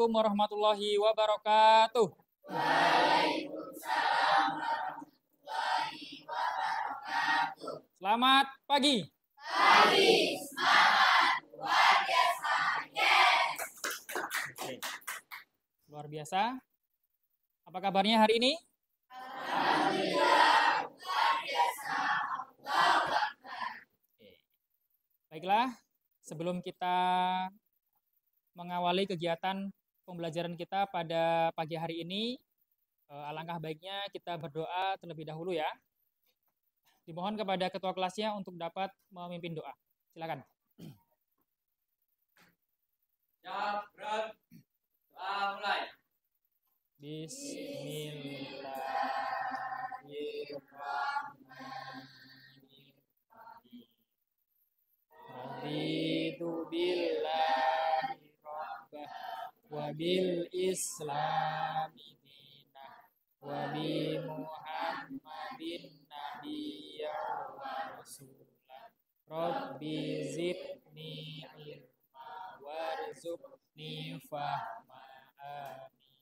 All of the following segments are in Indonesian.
Assalamualaikum warahmatullahi wabarakatuh. Selamat pagi. Oke. Luar biasa. Apa kabarnya hari ini? Oke. Baiklah, sebelum kita mengawali kegiatan pembelajaran kita pada pagi hari ini, alangkah baiknya kita berdoa terlebih dahulu ya. Dimohon kepada ketua kelasnya untuk dapat memimpin doa. Silakan. Ya, berat. Doa mulai. Bismillahirrahmanirrahim. Raditu billahi rabbah wa bil islami dinah wa bi Muhammadin nabiyya wa rasulah. Rabbi zidni ilma warzuqni fahma. Amin.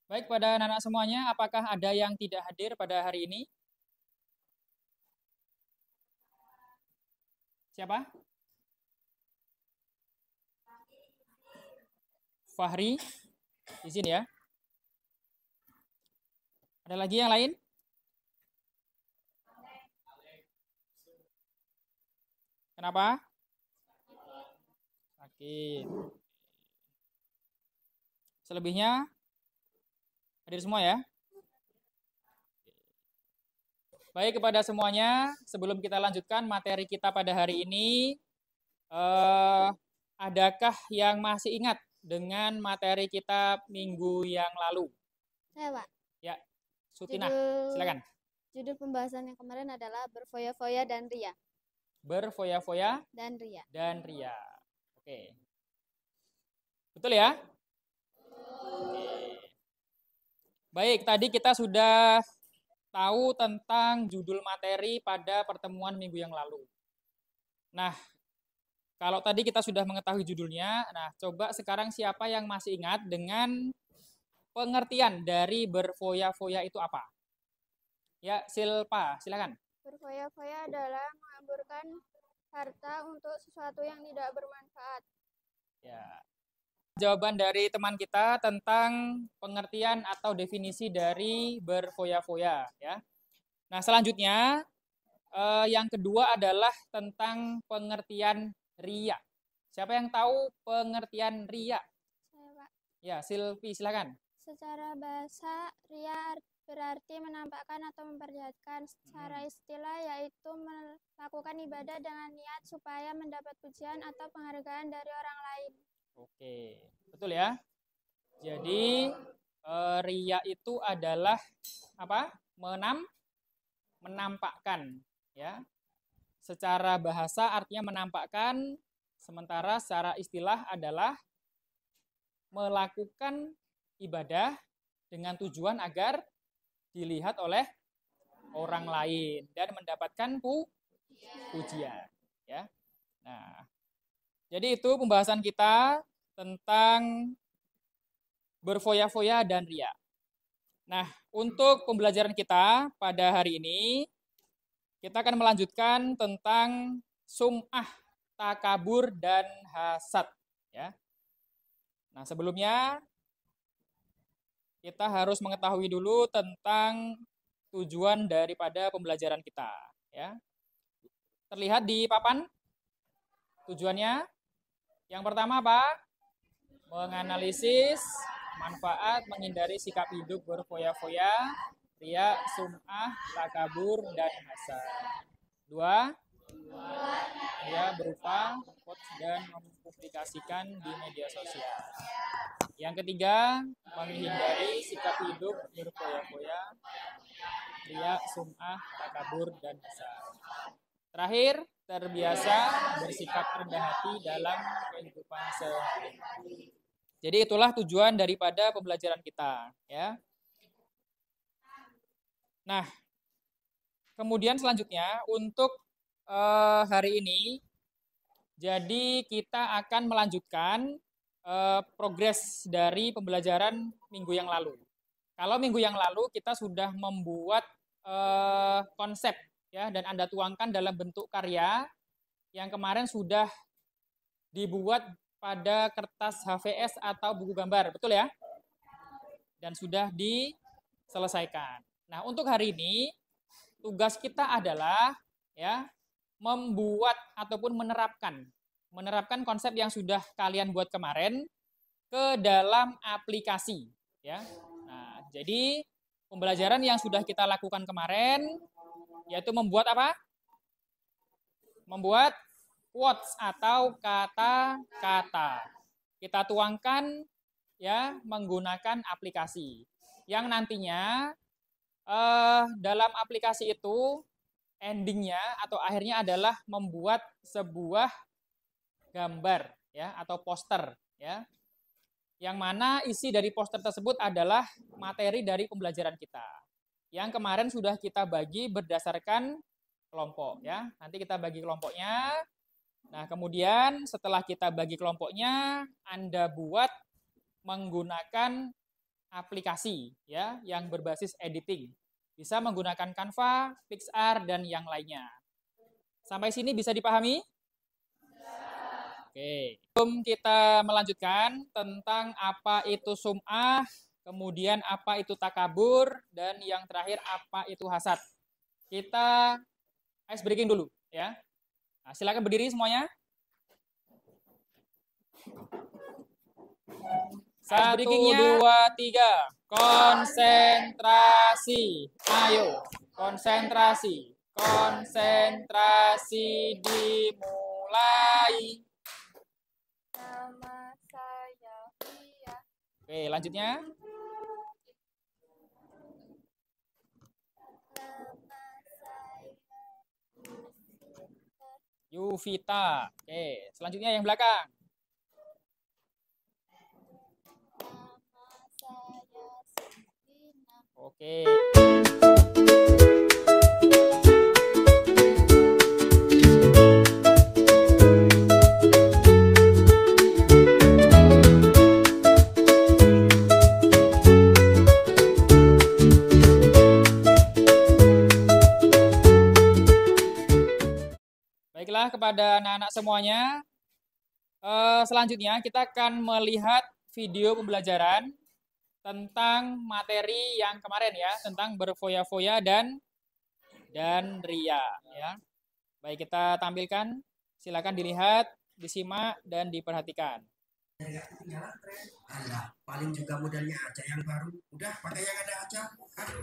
Baik, pada anak-anak semuanya, apakah ada yang tidak hadir pada hari ini? Siapa? Fahri, izin ya. Ada lagi yang lain? Kenapa? Sakit. Selebihnya hadir semua ya. Baik, kepada semuanya, sebelum kita lanjutkan materi kita pada hari ini, adakah yang masih ingat dengan materi kita minggu yang lalu? Saya, Pak. Ya, Sutina, silakan. Judul pembahasan yang kemarin adalah berfoya-foya dan ria. Berfoya-foya Dan ria. dan ria. Oke. Betul ya? Oke. Baik, tadi kita sudah tahu tentang judul materi pada pertemuan minggu yang lalu. Nah, kalau tadi kita sudah mengetahui judulnya, nah coba sekarang siapa yang masih ingat dengan pengertian dari berfoya-foya itu apa? Ya, Silpa, silakan. Berfoya-foya adalah mengamburkan harta untuk sesuatu yang tidak bermanfaat. Ya. Jawaban dari teman kita tentang pengertian atau definisi dari berfoya-foya ya. Nah, selanjutnya yang kedua adalah tentang pengertian ria. Siapa yang tahu pengertian ria? Saya, Pak. Ya, Silvi, silakan. Secara bahasa, ria berarti menampakkan atau memperlihatkan. Secara istilah yaitu melakukan ibadah dengan niat supaya mendapat pujian atau penghargaan dari orang lain. Oke, betul ya. Jadi ria itu adalah apa? Menampakkan, ya. Secara bahasa artinya menampakkan, sementara secara istilah adalah melakukan ibadah dengan tujuan agar dilihat oleh orang lain dan mendapatkan pujian, ya. Nah, jadi itu pembahasan kita tentang berfoya-foya dan ria. Nah, untuk pembelajaran kita pada hari ini, kita akan melanjutkan tentang sum'ah, takabur, dan hasad. Ya. Nah, sebelumnya kita harus mengetahui dulu tentang tujuan daripada pembelajaran kita. Ya. Terlihat di papan tujuannya. Yang pertama apa? Menganalisis manfaat menghindari sikap hidup berfoya-foya, ria, sum'ah, takabur, dan hasad. Dua, ya berupa post dan mempublikasikan di media sosial. Yang ketiga, menghindari sikap hidup berfoya-foya, ria, sum'ah, takabur, dan hasad. Terakhir, terbiasa bersikap rendah hati dalam kehidupan sehari-hari. Jadi itulah tujuan daripada pembelajaran kita, ya. Nah, kemudian selanjutnya untuk hari ini Jadi kita akan melanjutkan progres dari pembelajaran minggu yang lalu. Kalau minggu yang lalu kita sudah membuat konsep ya dan Anda tuangkan dalam bentuk karya yang kemarin sudah dibuat pada kertas HVS atau buku gambar, betul ya? Dan sudah diselesaikan. Nah, untuk hari ini tugas kita adalah ya membuat ataupun menerapkan konsep yang sudah kalian buat kemarin ke dalam aplikasi ya. Nah, jadi pembelajaran yang sudah kita lakukan kemarin yaitu membuat apa? Membuat quotes atau kata-kata. Kita tuangkan ya menggunakan aplikasi. Yang nantinya dalam aplikasi itu endingnya atau akhirnya adalah membuat sebuah gambar ya atau poster ya. Yang mana isi dari poster tersebut adalah materi dari pembelajaran kita. Yang kemarin sudah kita bagi berdasarkan kelompok ya. Nanti kita bagi kelompoknya. Nah, kemudian setelah kita bagi kelompoknya, Anda buat menggunakan aplikasi ya yang berbasis editing. Bisa menggunakan Canva, PixArt dan yang lainnya. Sampai sini bisa dipahami? Oke. Sebelum kita melanjutkan tentang apa itu sum'ah, kemudian apa itu takabur, dan yang terakhir apa itu hasad. Kita ice breaking dulu ya. Nah, silakan berdiri semuanya. 1, 2, 3. Konsentrasi. Ayo, konsentrasi. Konsentrasi dimulai. Nama saya Fia. Oke, lanjutnya. Nama saya Yuvita. Oke, selanjutnya yang belakang. Nama saya Sina. Oke. Baiklah kepada anak-anak semuanya. Selanjutnya kita akan melihat video pembelajaran tentang materi yang kemarin ya, tentang berfoya-foya dan ria ya. Baik, kita tampilkan. Silakan dilihat, disimak dan diperhatikan. Alah, paling juga modelnya aja yang baru. Udah pakai yang ada aja.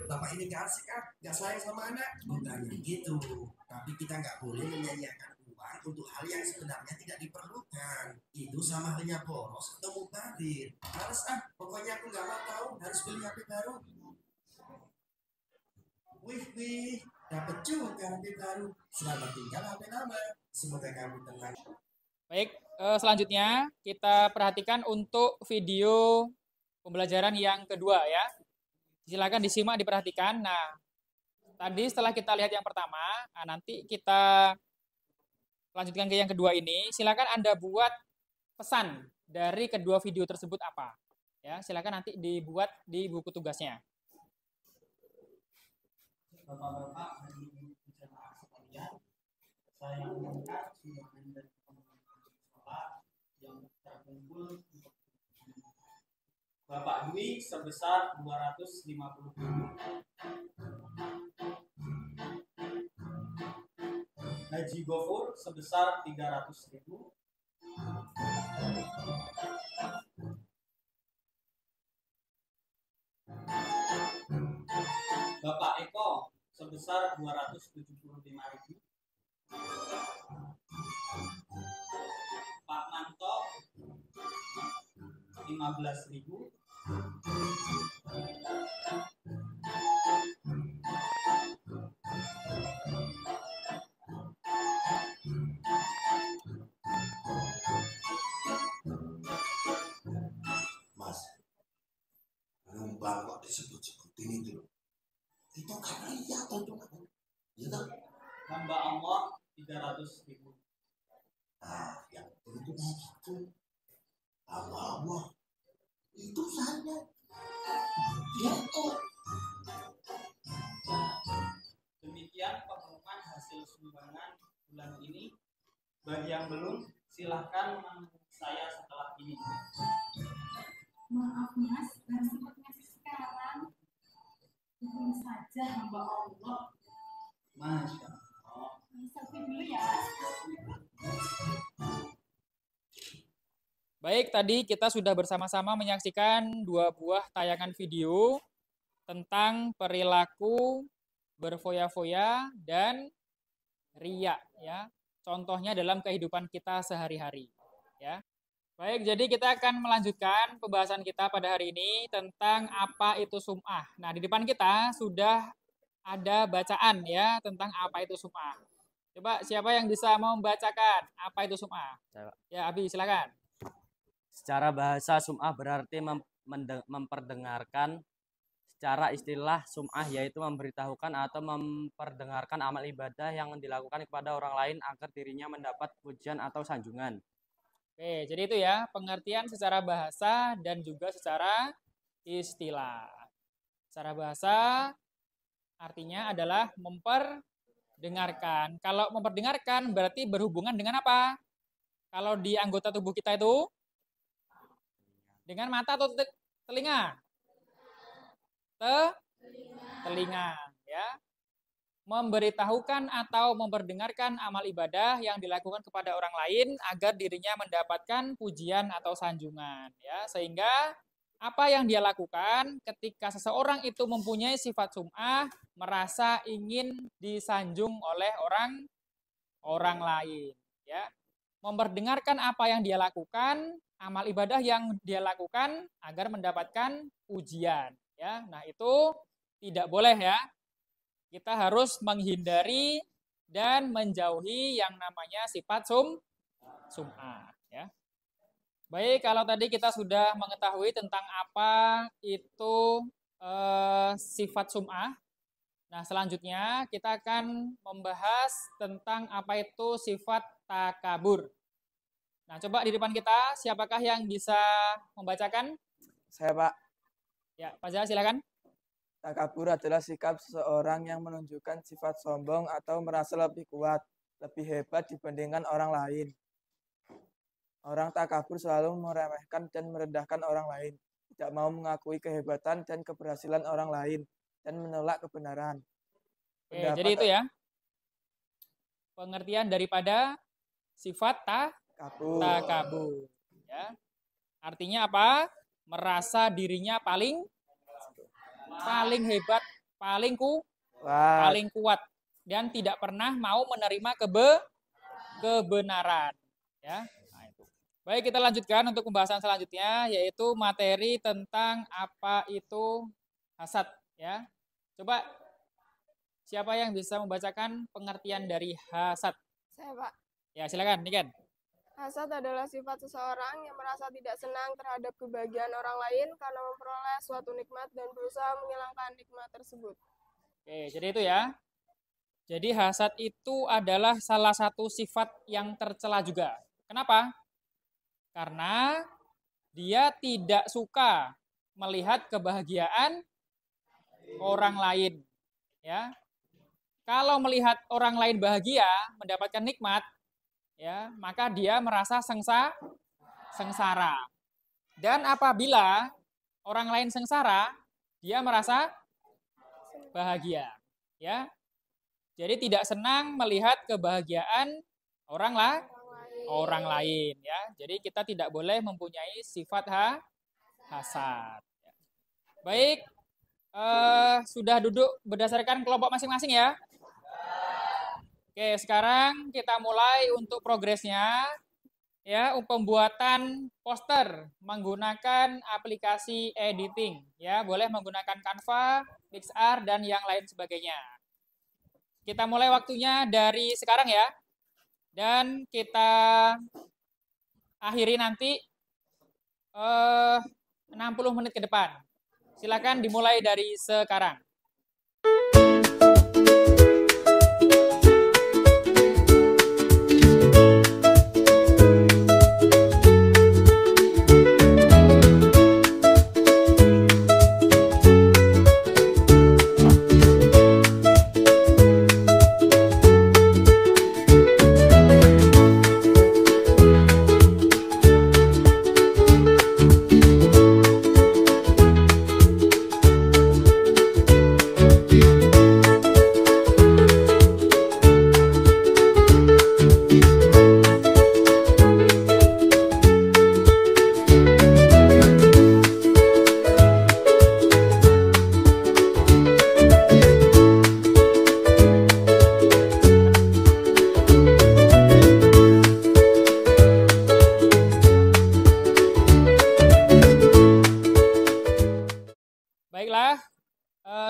Bapak ini gak asik gak sayang sama anak. Bukannya gitu. Tapi kita nggak boleh menyanyiakan uang untuk hal yang sebenarnya tidak diperlukan. Itu sama halnya boros atau mubazir. Males pokoknya aku nggak mau tahu. Harus beli HP baru. Wih, dapat juga HP baru. Selamat tinggal HP lama. Semoga kamu tenang. Baik, selanjutnya kita perhatikan untuk video pembelajaran yang kedua ya. Silakan disimak, diperhatikan. Nah, tadi setelah kita lihat yang pertama, nah nanti kita lanjutkan ke yang kedua ini. Silakan Anda buat pesan dari kedua video tersebut apa. Ya, silakan nanti dibuat di buku tugasnya. Bapak-bapak dan ibu jemaah sekalian, saya mengangkat sumbangan dari teman-teman sekolah yang terkumpul untuk Bapak Dwi sebesar 250.000. Haji Gofur sebesar 300.000. Bapak Eko sebesar 275.000. Pak Manto 15.000. Mas, numpang kok disebut-sebutin itu. Itu kan lihat untuk apa? Ya kan? Hamba Allah 300.000. Yang itu kayak gitu. Allah, itu saya. Dia kok. Demikian pengumuman hasil sumbangan bulan ini. Bagi yang belum, silahkan menghubungi saya setelah ini. Maaf Mas, baru sempat ngasih sekarang. Belum saja hamba Allah. Masya Allah. Selfie dulu ya. Baik, tadi kita sudah bersama-sama menyaksikan 2 buah tayangan video tentang perilaku berfoya-foya dan riya, ya. Contohnya dalam kehidupan kita sehari-hari, ya. Baik, jadi kita akan melanjutkan pembahasan kita pada hari ini tentang apa itu sum'ah. Nah, di depan kita sudah ada bacaan ya tentang apa itu sum'ah. Coba siapa yang bisa membacakan apa itu sum'ah? Ya, Abi, silakan. Secara bahasa sum'ah berarti memperdengarkan. Secara istilah sum'ah yaitu memberitahukan atau memperdengarkan amal ibadah yang dilakukan kepada orang lain agar dirinya mendapat pujian atau sanjungan. Oke, jadi itu ya pengertian secara bahasa dan juga secara istilah. Secara bahasa artinya adalah memperdengarkan. Kalau memperdengarkan berarti berhubungan dengan apa? Kalau di anggota tubuh kita itu dengan mata atau telinga? Telinga, ya. Memberitahukan atau memperdengarkan amal ibadah yang dilakukan kepada orang lain agar dirinya mendapatkan pujian atau sanjungan, ya. Sehingga apa yang dia lakukan ketika seseorang itu mempunyai sifat sum'ah, merasa ingin disanjung oleh orang lain, ya. Memperdengarkan apa yang dia lakukan, amal ibadah yang dia lakukan agar mendapatkan pujian, ya. Nah, itu tidak boleh ya. Kita harus menghindari dan menjauhi yang namanya sifat sum'ah, ya. Baik, kalau tadi kita sudah mengetahui tentang apa itu sifat sum'ah. Nah, selanjutnya kita akan membahas tentang apa itu sifat takabur. Nah, coba di depan kita siapakah yang bisa membacakan? Saya, Pak. Ya, Pak Zah, silakan. Takabur adalah sikap seseorang yang menunjukkan sifat sombong atau merasa lebih kuat, lebih hebat dibandingkan orang lain. Orang takabur selalu meremehkan dan merendahkan orang lain, tidak mau mengakui kehebatan dan keberhasilan orang lain, dan menolak kebenaran. Oke, jadi itu ya pengertian daripada sifat takabur. Ya. Artinya apa? Merasa dirinya paling hebat, paling kuat dan tidak pernah mau menerima kebenaran, ya. Nah, itu. Baik, kita lanjutkan untuk pembahasan selanjutnya yaitu materi tentang apa itu hasad, ya. Coba siapa yang bisa membacakan pengertian dari hasad? Saya, Pak. Ya, silakan, Niken. Hasad adalah sifat seseorang yang merasa tidak senang terhadap kebahagiaan orang lain karena memperoleh suatu nikmat dan berusaha menghilangkan nikmat tersebut. Oke, jadi itu ya. Jadi hasad itu adalah salah satu sifat yang tercela juga. Kenapa? Karena dia tidak suka melihat kebahagiaan orang lain, ya. Kalau melihat orang lain bahagia, mendapatkan nikmat, ya, maka dia merasa sengsara. Dan apabila orang lain sengsara, dia merasa bahagia, ya. Jadi tidak senang melihat kebahagiaan orang lain, ya. Jadi kita tidak boleh mempunyai sifat hasad. Baik, sudah duduk berdasarkan kelompok masing-masing ya. Oke, sekarang kita mulai untuk progresnya, ya, pembuatan poster menggunakan aplikasi editing, ya, boleh menggunakan Canva, PixArt dan yang lain sebagainya. Kita mulai waktunya dari sekarang ya, dan kita akhiri nanti 60 menit ke depan. Silakan dimulai dari sekarang.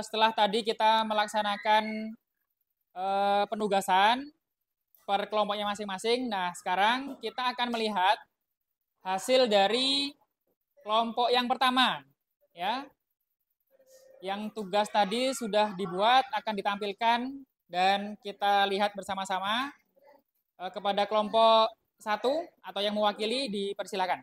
setelah tadi kita melaksanakan penugasan per kelompoknya masing-masing. Nah, sekarang kita akan melihat hasil dari kelompok yang pertama, ya. Yang tugas tadi sudah dibuat, akan ditampilkan dan kita lihat bersama-sama. Kepada kelompok 1 atau yang mewakili dipersilakan.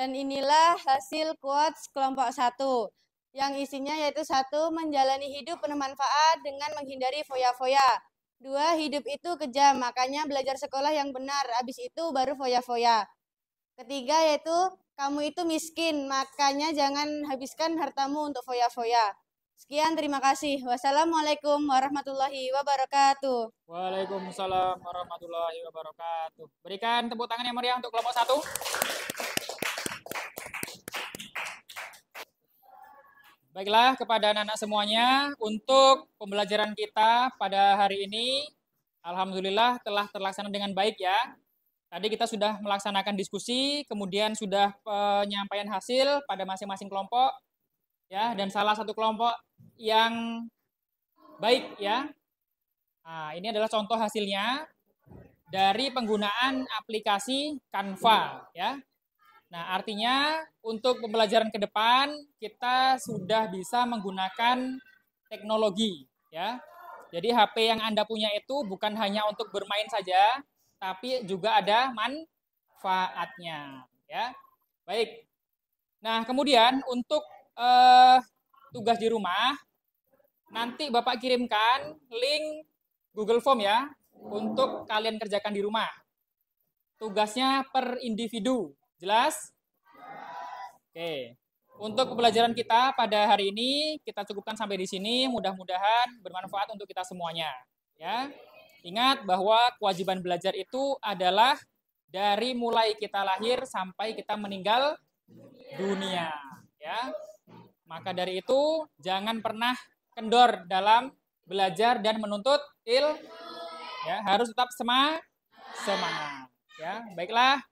Dan inilah hasil quotes kelompok 1, yang isinya yaitu 1, menjalani hidup penuh manfaat dengan menghindari foya-foya. 2, hidup itu kejam, makanya belajar sekolah yang benar, habis itu baru foya-foya. Ketiga yaitu, kamu itu miskin, makanya jangan habiskan hartamu untuk foya-foya. Sekian, terima kasih. Wassalamualaikum warahmatullahi wabarakatuh. Waalaikumsalam warahmatullahi wabarakatuh. Berikan tepuk tangan yang meriah untuk kelompok 1. Baiklah, kepada anak-anak semuanya, untuk pembelajaran kita pada hari ini, alhamdulillah telah terlaksana dengan baik ya. Tadi kita sudah melaksanakan diskusi, kemudian sudah penyampaian hasil pada masing-masing kelompok, ya, dan salah satu kelompok yang baik ya. Nah, ini adalah contoh hasilnya dari penggunaan aplikasi Canva, ya. Nah, artinya untuk pembelajaran ke depan kita sudah bisa menggunakan teknologi, ya. Jadi HP yang Anda punya itu bukan hanya untuk bermain saja, tapi juga ada manfaatnya, ya. Baik. Nah, kemudian untuk tugas di rumah nanti Bapak kirimkan link Google Form ya untuk kalian kerjakan di rumah. Tugasnya per individu. Jelas? Oke. Untuk pembelajaran kita pada hari ini kita cukupkan sampai di sini. Mudah-mudahan bermanfaat untuk kita semuanya. Ya. Ingat bahwa kewajiban belajar itu adalah dari mulai kita lahir sampai kita meninggal dunia. Ya. Maka dari itu jangan pernah kendor dalam belajar dan menuntut ilmu. Ya, harus tetap semangat. Ya, baiklah.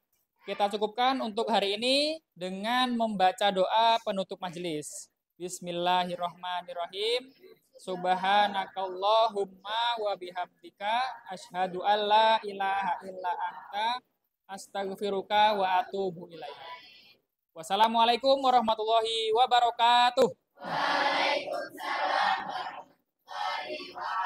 Kita cukupkan untuk hari ini dengan membaca doa penutup majelis. Bismillahirrahmanirrahim. Subhanakallahumma wa bihamdika asyhadu alla ilaha illa anta astaghfiruka wa atubu ilaik. Wassalamualaikum warahmatullahi wabarakatuh. Waalaikumsalam warahmatullahi wabarakatuh.